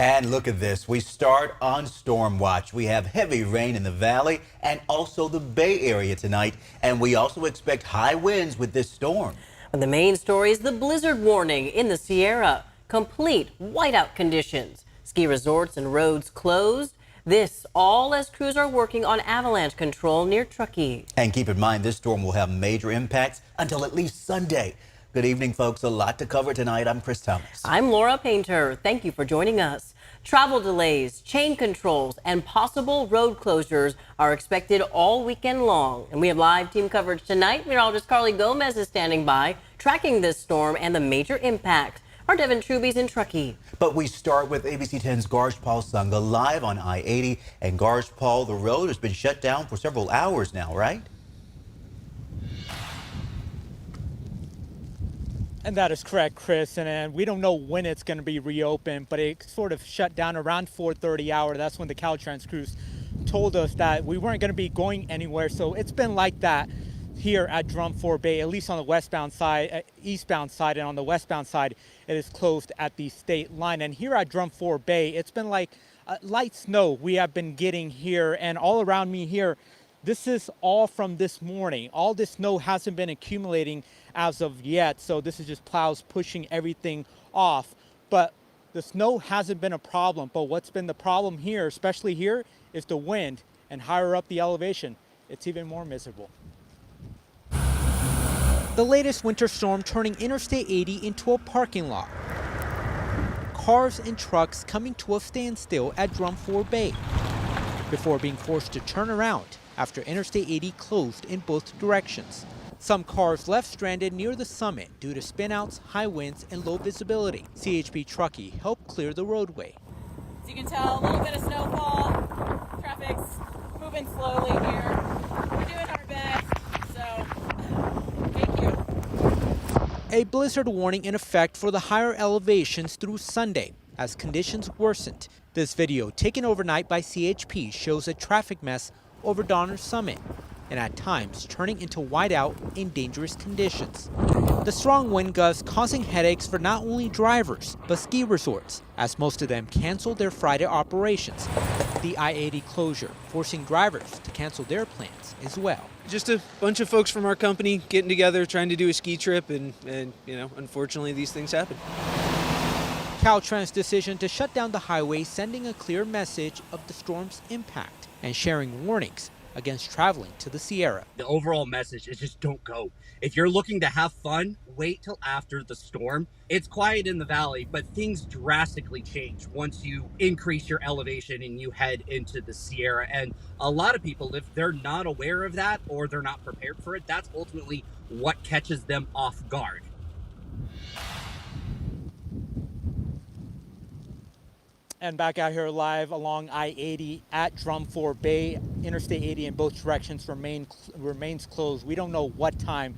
And look at this. We start on storm watch. We have heavy rain in the valley and also the Bay Area tonight. And we also expect high winds with this storm. And the main story is the blizzard warning in the Sierra. Complete whiteout conditions. Ski resorts and roads closed. This all as crews are working on avalanche control near Truckee. And keep in mind, this storm will have major impacts until at least Sunday. Good evening, folks. A lot to cover tonight. I'm Chris Thomas. I'm Laura Painter. Thank you for joining us. Travel delays, chain controls, and possible road closures are expected all weekend long. And we have live team coverage tonight. Meteorologist Carly Gomez is standing by, tracking this storm and the major impact. Our Devin Truby's in Truckee. But we start with ABC 10's Garj Paul Sangha live on I-80. And Garj Paul, the road has been shut down for several hours now, right? And that is correct, Chris. And we don't know when it's going to be reopened, but it sort of shut down around 4:30 hour. That's when the Caltrans crews told us that we weren't going to be going anywhere. So it's been like that here at Drum 4 Bay, at least on the westbound side, eastbound side, and on the westbound side, it is closed at the state line. And here at Drum 4 Bay, it's been like light snow we have been getting here, and all around me here. This is all from this morning. All this snow hasn't been accumulating as of yet, so this is just plows pushing everything off. But the snow hasn't been a problem, but what's been the problem here, especially here, is the wind, and higher up the elevation, it's even more miserable. The latest winter storm turning Interstate 80 into a parking lot. Cars and trucks coming to a standstill at Drum 4 Bay before being forced to turn around after Interstate 80 closed in both directions. Some cars left stranded near the summit due to spinouts, high winds, and low visibility. CHP Truckee helped clear the roadway. As you can tell, a little bit of snowfall. Traffic's moving slowly here. We're doing our best, so thank you. A blizzard warning in effect for the higher elevations through Sunday as conditions worsened. This video taken overnight by CHP shows a traffic mess over Donner Summit, and at times turning into whiteout in dangerous conditions. The strong wind gusts causing headaches for not only drivers, but ski resorts, as most of them canceled their Friday operations. The I-80 closure forcing drivers to cancel their plans as well. Just a bunch of folks from our company getting together, trying to do a ski trip, and you know, unfortunately these things happen. Caltrans' decision to shut down the highway sending a clear message of the storm's impact and sharing warnings against traveling to the Sierra. The overall message is just don't go. If you're looking to have fun, wait till after the storm. It's quiet in the valley, but things drastically change once you increase your elevation and you head into the Sierra. And a lot of people, if they're not aware of that or they're not prepared for it, that's ultimately what catches them off guard. And back out here live along I-80 at Drum 4 Bay. Interstate 80 in both directions remains closed. We don't know what time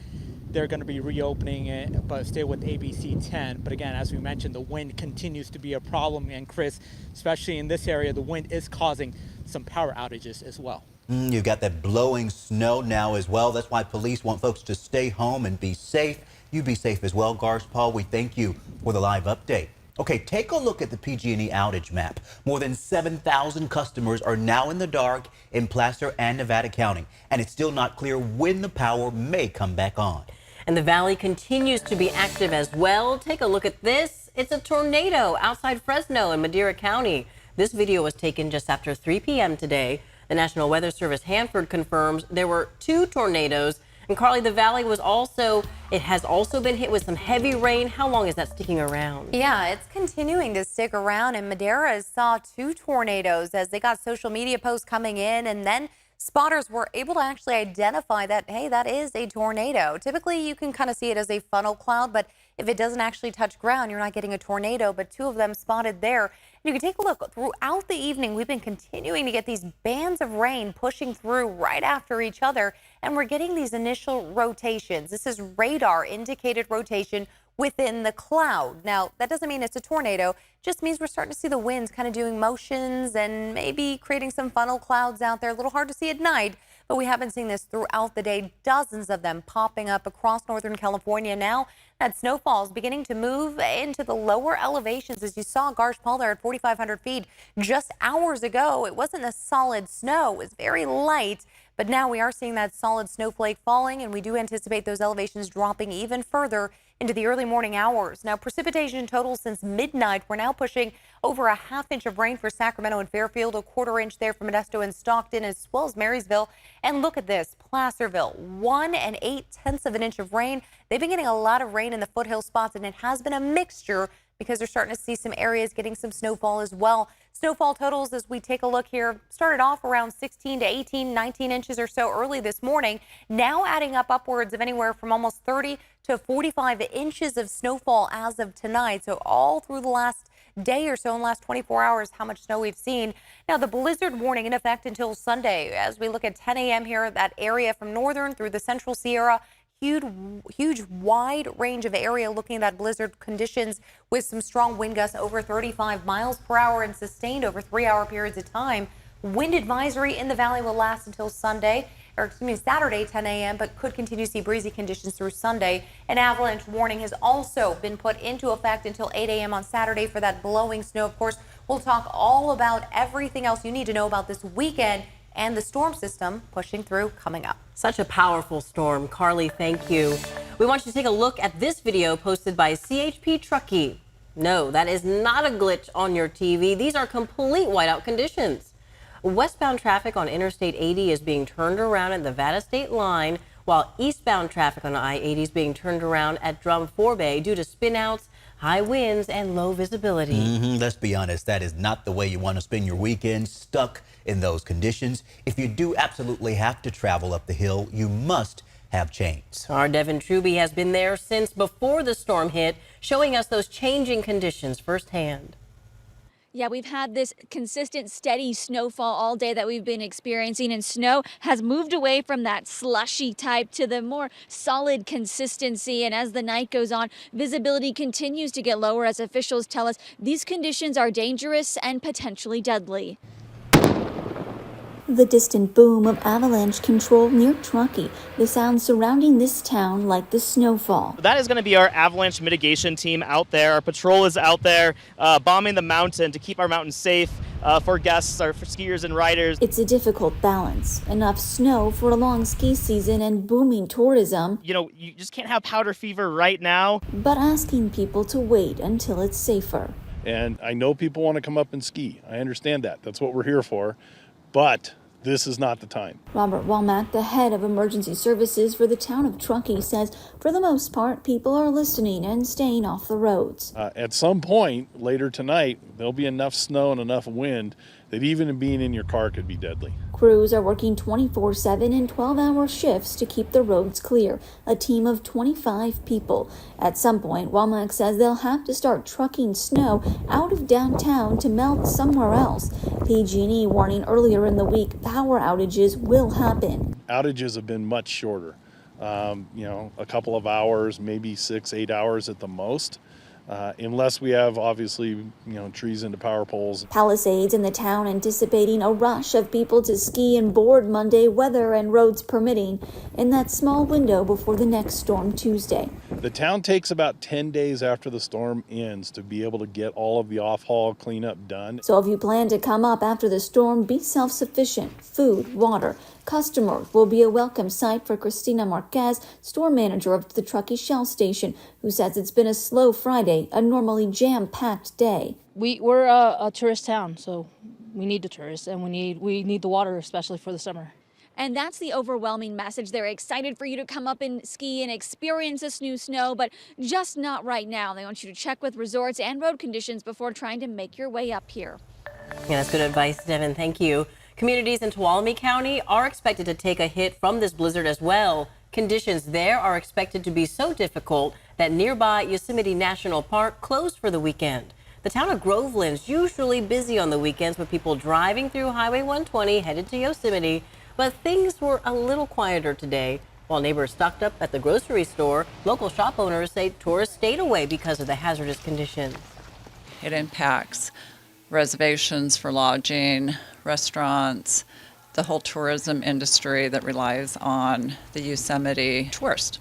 they're going to be reopening it, but stay with ABC 10. But again, as we mentioned, the wind continues to be a problem. And Chris, especially in this area, the wind is causing some power outages as well. You've got that blowing snow now as well. That's why police want folks to stay home and be safe. You be safe as well, Garj Paul. We thank you for the live update. Okay, take a look at the PG&E outage map. More than 7,000 customers are now in the dark in Placer and Nevada County, and it's still not clear when the power may come back on. And the valley continues to be active as well. Take a look at this. It's a tornado outside Fresno in Madera County. This video was taken just after 3 p.m. today. The National Weather Service Hanford confirms there were 2 tornadoes. And Carly, the valley has also been hit with some heavy rain. How long is that sticking around? Yeah, it's continuing to stick around, and Madera saw 2 tornadoes as they got social media posts coming in, and then spotters were able to actually identify that, hey, that is a tornado. Typically, you can kind of see it as a funnel cloud, but if it doesn't actually touch ground, you're not getting a tornado, but 2 of them spotted there. And you can take a look. Throughout the evening, we've been continuing to get these bands of rain pushing through right after each other, and we're getting these initial rotations. This is radar indicated rotation within the cloud. Now, that doesn't mean it's a tornado. It just means we're starting to see the winds kind of doing motions and maybe creating some funnel clouds out there. A little hard to see at night, but we have been seeing this throughout the day. Dozens of them popping up across Northern California. Now that snowfall is beginning to move into the lower elevations. As you saw, Garsh Paul there at 4,500 feet just hours ago, it wasn't a solid snow. It was very light. But now we are seeing that solid snowflake falling, and we do anticipate those elevations dropping even further into the early morning hours. Now, precipitation total since midnight, we're now pushing over a ½ inch of rain for Sacramento and Fairfield, a ¼ inch there for Modesto and Stockton, as well as Marysville. And look at this, Placerville, 1 8/10 of an inch of rain. They've been getting a lot of rain in the foothill spots, and it has been a mixture because they're starting to see some areas getting some snowfall as well. Snowfall totals, as we take a look here, started off around 16 to 18, 19 inches or so early this morning, now adding up upwards of anywhere from almost 30 to 45 inches of snowfall as of tonight. So all through the last day or so, in the last 24 hours, how much snow we've seen. Now, the blizzard warning in effect until Sunday. As we look at 10 a.m. here, that area from northern through the central Sierra, huge wide range of area looking at that blizzard conditions with some strong wind gusts over 35 miles per hour and sustained over 3-hour periods of time. Wind advisory in the valley will last until Saturday 10 a.m., but could continue to see breezy conditions through Sunday. An avalanche warning has also been put into effect until 8 a.m. on Saturday for that blowing snow. Of course, we'll talk all about everything else you need to know about this weekend and the storm system pushing through coming up. Such a powerful storm. Carly, thank you. We want you to take a look at this video posted by CHP Truckee. No, that is not a glitch on your TV. These are complete whiteout conditions. Westbound traffic on Interstate 80 is being turned around at the Nevada state line, while eastbound traffic on I-80 is being turned around at Drum 4 Bay due to spinouts, high winds, and low visibility. Let's be honest, that is not the way you want to spend your weekend, stuck in those conditions. If you do absolutely have to travel up the hill, you must have chains. Our Devin Truby has been there since before the storm hit, showing us those changing conditions firsthand. Yeah, we've had this consistent, steady snowfall all day that we've been experiencing, and snow has moved away from that slushy type to the more solid consistency. And as the night goes on, visibility continues to get lower as officials tell us these conditions are dangerous and potentially deadly. The distant boom of avalanche control near Truckee, the sound surrounding this town like the snowfall. That is going to be our avalanche mitigation team out there. Our patrol is out there bombing the mountain to keep our mountain safe for guests, or for skiers and riders. It's a difficult balance. Enough snow for a long ski season and booming tourism. You know, you just can't have powder fever right now. But asking people to wait until it's safer. And I know people want to come up and ski. I understand that. That's what we're here for. But this is not the time. Robert Walmack, the head of emergency services for the town of Truckee, says for the most part, people are listening and staying off the roads. At some point later tonight, there'll be enough snow and enough wind that even being in your car could be deadly. Crews are working 24/7 and 12-hour shifts to keep the roads clear, a team of 25 people. At some point, Walmack says they'll have to start trucking snow out of downtown to melt somewhere else. PG&E warning earlier in the week power outages will happen. Outages have been much shorter, a couple of hours, maybe 6-8 hours at the most. Unless we have, obviously, trees into power poles. Palisades in the town anticipating a rush of people to ski and board Monday, weather and roads permitting, in that small window before the next storm Tuesday. The town takes about 10 days after the storm ends to be able to get all of the off-haul cleanup done. So if you plan to come up after the storm, be self-sufficient. Food, water. Customers will be a welcome sight for Christina Marquez, store manager of the Truckee Shell Station, who says it's been a slow Friday, a normally jam-packed day. We're a tourist town, so we need the tourists, and we need the water, especially for the summer. And that's the overwhelming message. They're excited for you to come up and ski and experience this new snow, but just not right now. They want you to check with resorts and road conditions before trying to make your way up here. Yeah, that's good advice, Devin. Thank you. Communities in Tuolumne County are expected to take a hit from this blizzard as well. Conditions there are expected to be so difficult that nearby Yosemite National Park closed for the weekend. The town of Groveland's usually busy on the weekends with people driving through Highway 120 headed to Yosemite, but things were a little quieter today. While neighbors stocked up at the grocery store, local shop owners say tourists stayed away because of the hazardous conditions. It impacts reservations for lodging, restaurants, the whole tourism industry that relies on the Yosemite tourist.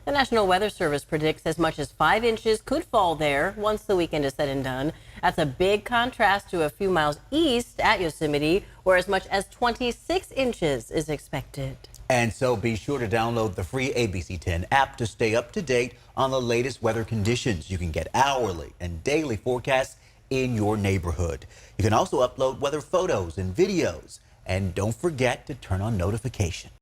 The National Weather Service predicts as much as 5 inches could fall there once the weekend is said and done. That's a big contrast to a few miles east at Yosemite, where as much as 26 inches is expected. And so be sure to download the free ABC 10 app to stay up to date on the latest weather conditions. You can get hourly and daily forecasts in your neighborhood. You can also upload weather photos and videos. And don't forget to turn on notifications.